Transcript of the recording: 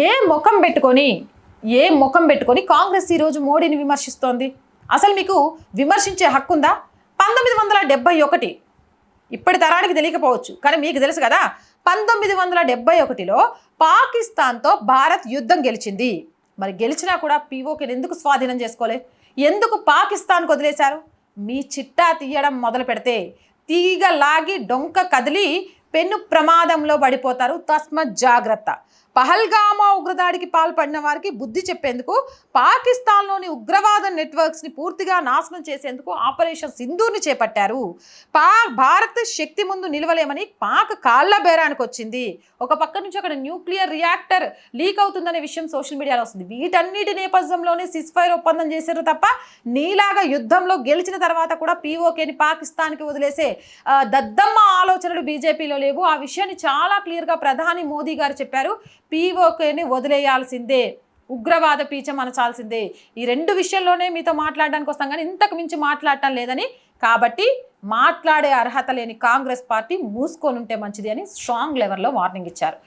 ఏ ముఖం పెట్టుకొని కాంగ్రెస్ ఈరోజు మోడీని విమర్శిస్తోంది? అసలు మీకు విమర్శించే హక్కు ఉందా? 1971 ఇప్పటి తరానికి తెలియకపోవచ్చు, కానీ మీకు తెలుసు కదా. 1971లో పాకిస్తాన్తో భారత్ యుద్ధం గెలిచింది. మరి గెలిచినా కూడా పీఓకేని ఎందుకు స్వాధీనం చేసుకోలే? ఎందుకు పాకిస్తాన్కి వదిలేశారు? మీ చిట్టా తీయడం మొదలు పెడితే తీగ లాగి డొంక కదిలి పెను ప్రమాదంలో పడిపోతారు. తస్మత్ జాగ్రత్త. పహల్గామా ఉగ్రదాడికి పాల్పడిన వారికి బుద్ధి చెప్పేందుకు, పాకిస్తాన్లోని ఉగ్రవాద నెట్వర్క్స్ని పూర్తిగా నాశనం చేసేందుకు ఆపరేషన్ సింధూర్ని చేపట్టారు. భారత్ శక్తి ముందు నిలవలేమని పాక్ కాళ్ళ బేరానికి వచ్చింది. ఒక పక్క నుంచి అక్కడ న్యూక్లియర్ రియాక్టర్ లీక్ అవుతుందనే విషయం సోషల్ మీడియాలో వస్తుంది. వీటన్నిటి నేపథ్యంలోనే సిస్ఫైర్ ఒప్పందం చేశారు తప్ప నీలాగా యుద్ధంలో గెలిచిన తర్వాత కూడా పీఓకేని పాకిస్తాన్కి వదిలేసే దద్దమ్మ ఆలోచనలు బీజేపీలో లేవు. ఆ విషయాన్ని చాలా క్లియర్గా ప్రధాని మోదీ గారు చెప్పారు. పీఓకేని వదిలేయాల్సిందే, ఉగ్రవాద పీచం అనచాల్సిందే. ఈ రెండు విషయాల్లోనే మీతో మాట్లాడడానికి వస్తాం, కానీ ఇంతకు మించి మాట్లాడటం లేదని. కాబట్టి మాట్లాడే అర్హత లేని కాంగ్రెస్ పార్టీ మూసుకొని ఉంటే మంచిది అని స్ట్రాంగ్ లెవెల్లో వార్నింగ్ ఇచ్చారు.